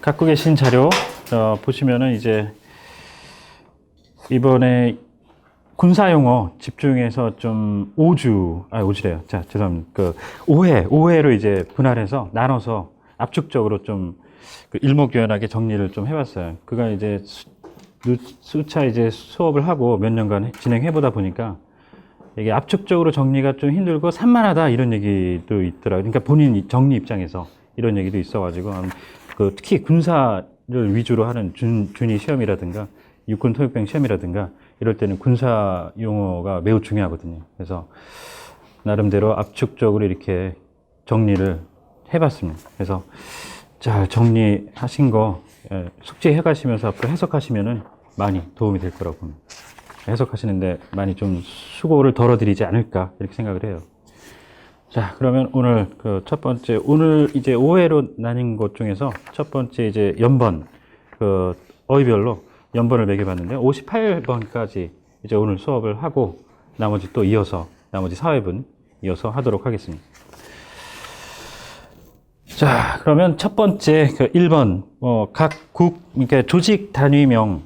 갖고 계신 자료 보시면은 이제 이번에 군사용어 집중해서 좀 오주래요. 자, 죄송합니다. 그 5회로 이제 분할해서 나눠서 압축적으로 좀 그 일목요연하게 정리를 좀 해봤어요. 그가 이제 수차 이제 수업을 하고 몇 년간 진행해 보다 보니까 이게 압축적으로 정리가 좀 힘들고 산만하다 이런 얘기도 있더라고요. 그러니까 본인 정리 입장에서 이런 얘기도 있어가지고 그 특히 군사를 위주로 하는 준위 시험이라든가 육군 토익병 시험이라든가 이럴 때는 군사 용어가 매우 중요하거든요. 그래서 나름대로 압축적으로 이렇게 정리를 해봤습니다. 그래서 잘 정리하신 거 숙지해 가시면서 앞으로 해석하시면은 많이 도움이 될 거라고 봅니다. 해석하시는데 많이 좀 수고를 덜어드리지 않을까 이렇게 생각을 해요. 자, 그러면 오늘 그 첫 번째, 오늘 이제 5회로 나뉜 것 중에서 첫 번째 이제 연번, 그 어휘별로 연번을 매겨봤는데 58번까지 이제 오늘 수업을 하고 나머지 또 이어서 나머지 4회분 이어서 하도록 하겠습니다. 자, 그러면 첫 번째 그 1번 각 그러니까 조직 단위명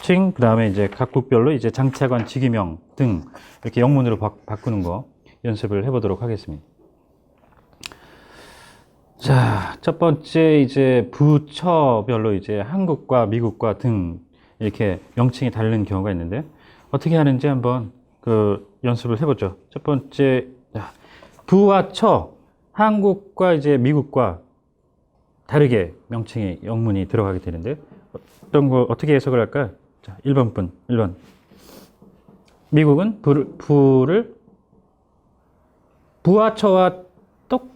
칭, 그 다음에 이제 각 국별로 이제 장차관 직위명 등 이렇게 영문으로 바꾸는 거 연습을 해보도록 하겠습니다. 자, 첫 번째 이제 부처별로 이제 한국과 미국과 등 이렇게 명칭이 다른 경우가 있는데 어떻게 하는지 한번 그 연습을 해보죠. 첫 번째, 부와 처, 한국과 이제 미국과 다르게 명칭이 영문이 들어가게 되는데 어떤 거 어떻게 해석을 할까요? 자, 1번 분, 1번. 미국은 부와 처와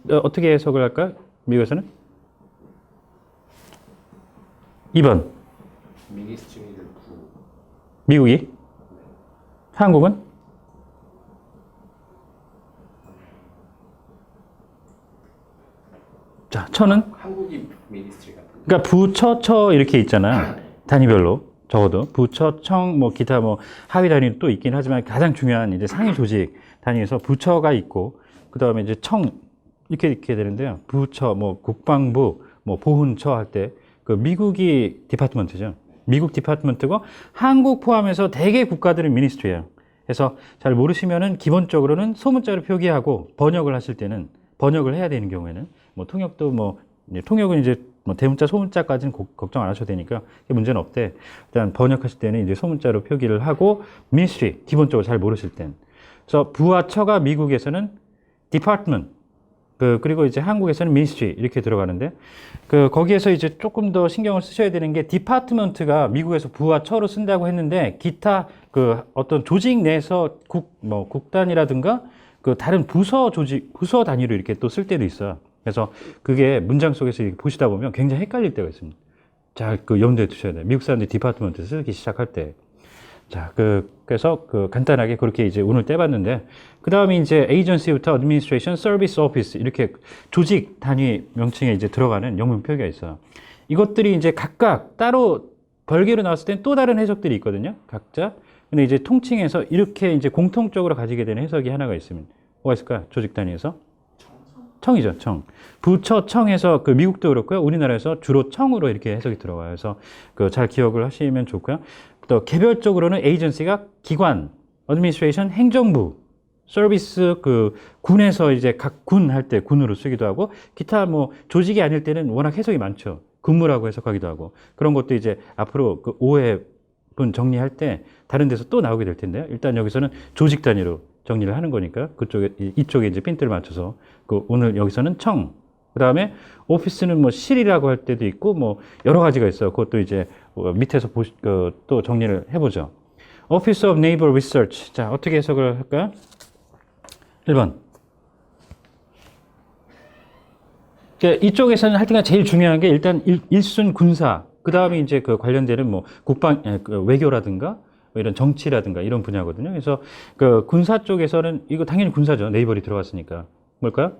어떻게 해석을 할까요? 미국에서는? 2번. 미니스트리를 부. 미국이? 한국은? 자, 처는? 한국이 미니스트리 같은. 그러니까 부처 이렇게 있잖아요. 단위별로. 적어도 부처, 청, 뭐 기타 뭐 하위 단위도 또 있긴 하지만 가장 중요한 이제 상위 조직 단위에서 부처가 있고 그 다음에 이제 청 이렇게 되는데요. 부처, 뭐 국방부, 뭐 보훈처 할 때 그 미국이 디파트먼트죠. 미국 디파트먼트고 한국 포함해서 대개 국가들은 미니스트리예요. 그래서 잘 모르시면은 기본적으로는 소문자로 표기하고 번역을 하실 때는 번역을 해야 되는 경우에는 뭐 통역도 뭐 통역은 이제 뭐 대문자 소문자까지는 걱정 안 하셔도 되니까 문제는 없대. 일단 번역하실 때는 이제 소문자로 표기를 하고 ministry 기본적으로 잘 모르실 땐. 그래서 부와 처가 미국에서는 department 그리고 이제 한국에서는 ministry 이렇게 들어가는데 거기에서 이제 조금 더 신경을 쓰셔야 되는 게 department가 미국에서 부와 처로 쓴다고 했는데 기타 어떤 조직 내에서 국단이라든가 다른 부서 단위로 이렇게 또 쓸 때도 있어요. 그래서 그게 문장 속에서 보시다 보면 굉장히 헷갈릴 때가 있습니다. 자, 염두에 두셔야 돼요. 미국 사람들이 디파트먼트 쓰기 시작할 때. 자, 그래서 간단하게 그렇게 이제 오늘 떼봤는데, 그 다음에 이제 agency부터 administration, service office 이렇게 조직 단위 명칭에 이제 들어가는 영문 표기가 있어요. 이것들이 이제 각각 따로 별개로 나왔을 땐 또 다른 해석들이 있거든요. 각자. 근데 이제 통칭해서 이렇게 이제 공통적으로 가지게 되는 해석이 하나가 있습니다. 뭐가 있을까요? 조직 단위에서? 청이죠, 청. 부처, 청에서 미국도 그렇고요. 우리나라에서 주로 청으로 이렇게 해석이 들어가요. 그래서 잘 기억을 하시면 좋고요. 또 개별적으로는 에이전시가 기관, 어드미니스트레이션, 행정부, 서비스 군에서 이제 각 군 할 때 군으로 쓰기도 하고 기타 뭐 조직이 아닐 때는 워낙 해석이 많죠. 근무라고 해석하기도 하고 그런 것도 이제 앞으로 5회분 정리할 때 다른 데서 또 나오게 될 텐데요. 일단 여기서는 조직 단위로 정리를 하는 거니까 이쪽에 이제 핀트를 맞춰서 오늘 여기서는 청, 그 다음에 오피스는 뭐 실이라고 할 때도 있고 뭐 여러 가지가 있어요. 그것도 이제 밑에서 또 정리를 해보죠. Office of Naval Research. 자, 어떻게 해석을 할까요? 1번. 이쪽에서는 하여튼 제일 중요한 게 일단 일순 군사, 그 다음에 이제 관련되는 뭐 외교라든가 뭐 이런 정치라든가 이런 분야거든요. 그래서 군사 쪽에서는 이거 당연히 군사죠. 네이벌이 들어갔으니까. 뭘까요?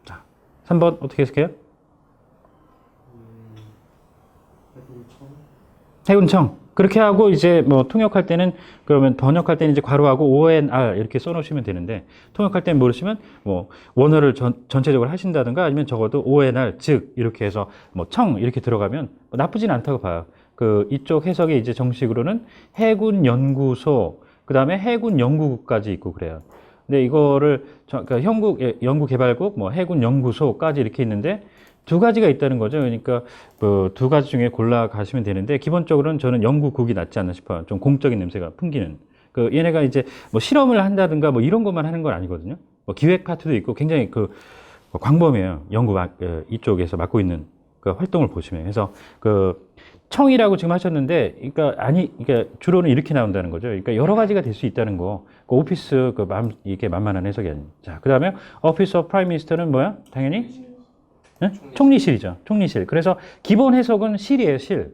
자, 3번 어떻게 해석해요? 해군청. 그렇게 하고 이제 뭐 통역할 때는 그러면 번역할 때는 이제 괄호하고 ONR 이렇게 써놓으시면 되는데 통역할 때는 모르시면 뭐 원어를 전체적으로 하신다든가 아니면 적어도 ONR 즉 이렇게 해서 뭐 청 이렇게 들어가면 뭐 나쁘진 않다고 봐요. 그 이쪽 해석이 이제 정식으로는 해군 연구소 그다음에 해군 연구국까지 있고 그래요. 근데 이거를 그러니까 연구개발국 뭐 해군 연구소까지 이렇게 있는데 두 가지가 있다는 거죠. 그러니까 그 두 가지 중에 골라 가시면 되는데 기본적으로는 저는 연구국이 낫지 않나 싶어요. 좀 공적인 냄새가 풍기는. 그 얘네가 이제 뭐 실험을 한다든가 뭐 이런 것만 하는 건 아니거든요. 뭐 기획 파트도 있고 굉장히 그 광범위해요. 이쪽에서 맡고 있는 그 활동을 보시면. 그래서 그 청이라고 지금 하셨는데, 그러니까 주로는 이렇게 나온다는 거죠. 그러니까 여러 가지가 될 수 있다는 거. 그 오피스 이게 만만한 해석이 아닙니다. 자, 그 다음에 오피스 오브 프라임 미니스터는 뭐야? 당연히 네? 총리실이죠. 총리실. 그래서 기본 해석은 실이에요, 실.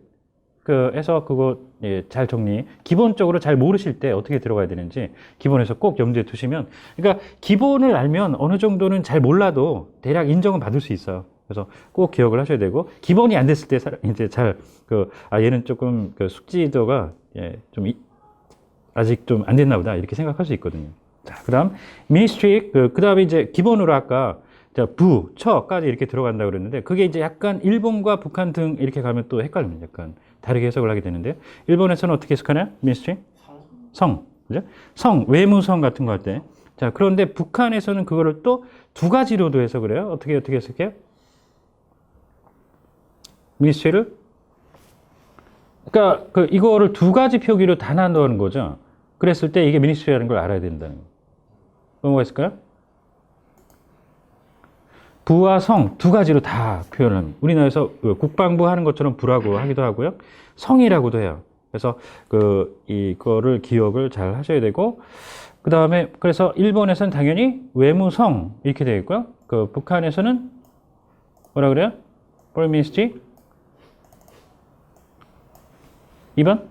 해서 그거 예, 잘 정리. 기본적으로 잘 모르실 때 어떻게 들어가야 되는지 기본 해석 꼭 염두에 두시면. 그러니까 기본을 알면 어느 정도는 잘 몰라도 대략 인정은 받을 수 있어요. 그래서 꼭 기억을 하셔야 되고 기본이 안 됐을 때 이제 얘는 조금 숙지도가 예, 아직 좀 안 됐나 보다 이렇게 생각할 수 있거든요. 자, 그다음 ministry 그다음에 이제 기본으로 아까 부, 처까지 이렇게 들어간다 그랬는데 그게 이제 약간 일본과 북한 등 이렇게 가면 또 헷갈립니다. 약간 다르게 해석을 하게 되는데 일본에서는 어떻게 해석하나요? ministry? 성. 그죠? 성, 외무성 같은 거 할 때. 자, 그런데 북한에서는 그거를 또 두 가지로도 해석을 해요. 어떻게 해석해요? ministry를 그러니까 이거를 두 가지 표기로 다 나눈다는 거죠. 그랬을 때 이게 ministry라는 걸 알아야 된다는 거예요. 뭐가 있을까요? 부와 성 두 가지로 다 표현합니다. 우리나라에서 국방부 하는 것처럼 부라고 하기도 하고요. 성이라고도 해요. 그래서 이거를 기억을 잘 하셔야 되고 그 다음에 그래서 일본에서는 당연히 외무성 이렇게 되어 있고요. 북한에서는 뭐라 그래요? Foreign Ministry 2번?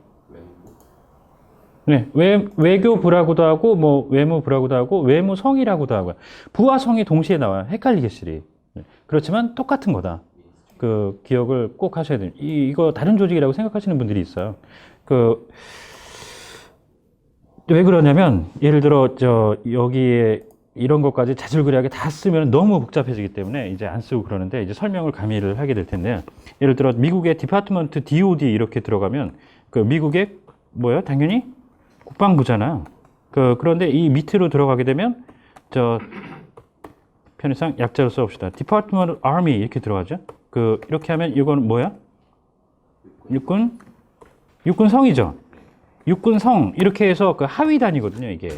네, 외교부라고도 하고, 뭐, 외무부라고도 하고, 외무성이라고도 하고요. 부와 성이 동시에 나와요. 헷갈리겠으리. 그렇지만 똑같은 거다. 기억을 꼭 하셔야 돼요. 이거 다른 조직이라고 생각하시는 분들이 있어요. 왜 그러냐면, 예를 들어, 여기에 이런 것까지 자질구레하게 다 쓰면 너무 복잡해지기 때문에 이제 안 쓰고 그러는데, 이제 설명을 가미를 하게 될 텐데요. 예를 들어, 미국의 디파트먼트 DOD 이렇게 들어가면, 미국의 뭐예요? 당연히 국방부잖아. 그런데 이 밑으로 들어가게 되면 편의상 약자로 써봅시다. Department of Army 이렇게 들어가죠. 이렇게 하면 이건 뭐야? 육군성이죠. 육군성 이렇게 해서 하위 단위거든요, 이게.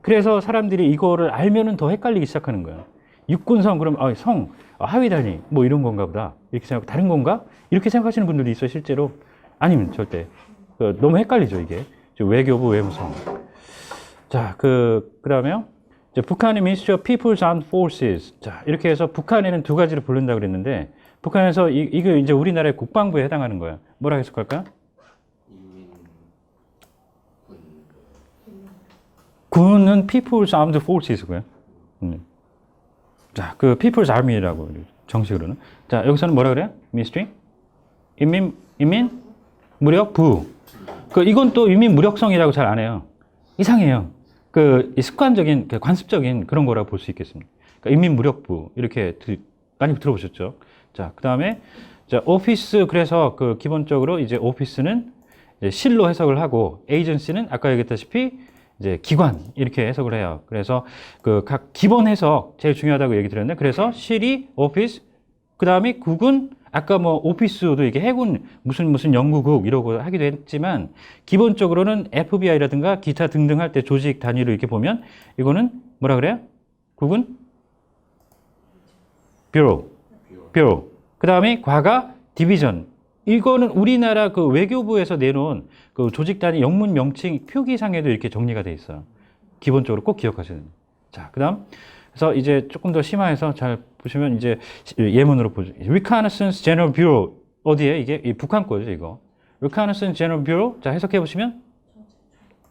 그래서 사람들이 이거를 알면은 더 헷갈리기 시작하는 거예요. 육군성 그럼 성 하위 단위 뭐 이런 건가 보다. 이렇게 생각 다른 건가? 이렇게 생각하시는 분들도 있어요, 실제로. 아니면 절대. 너무 헷갈리죠, 이게. 외교부, 외무성. 자, 그다음에요. 북한의 Ministry of People's Armed Forces. 자, 이렇게 해서 북한에는 두 가지를 부른다고 그랬는데, 북한에서 이거 이제 우리나라의 국방부에 해당하는 거예요. 뭐라 해석할까요? 군은 People's Armed Forces고요. 자, People's Army라고 정식으로는. 자, 여기서는 뭐라 그래요? Ministry? 인민무력부. 이건 또 인민무력성이라고 잘 안 해요. 이상해요. 습관적인, 관습적인 그런 거라고 볼 수 있겠습니다. 인민무력부. 이렇게 많이 들어보셨죠? 자, 그 다음에, 오피스, 그래서 기본적으로 이제 오피스는 이제 실로 해석을 하고, 에이전시는 아까 얘기했다시피 이제 기관, 이렇게 해석을 해요. 그래서 각 기본 해석, 제일 중요하다고 얘기 드렸는데, 그래서 실이 오피스, 그 다음에 국은 아까 뭐 오피스도 이게 해군 무슨 연구국 이러고 하기도 했지만 기본적으로는 FBI라든가 기타 등등 할 때 조직 단위로 이렇게 보면 이거는 뭐라 그래요? 국은 뷰로. 그 다음에 과가 디비전. 이거는 우리나라 외교부에서 내놓은 조직 단위 영문 명칭 표기상에도 이렇게 정리가 돼 있어요. 기본적으로 꼭 기억하셔야 됩니다. 자, 그 다음. 그래서 이제 조금 더 심화해서 잘 보시면 이제 예문으로 보죠. Reconnaissance General Bureau. 어디에? 이게 북한 거죠, 이거. Reconnaissance General Bureau. 자, 해석해 보시면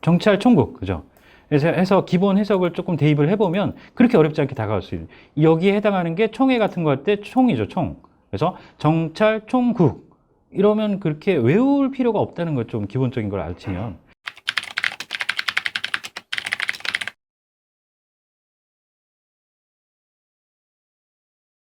정찰총국. 그죠? 그래서 해서 기본 해석을 조금 대입을 해보면 그렇게 어렵지 않게 다가올 수 있는. 여기에 해당하는 게 총회 같은 거 할 때 총이죠, 총. 그래서 정찰총국. 이러면 그렇게 외울 필요가 없다는 거 좀 기본적인 걸 알치면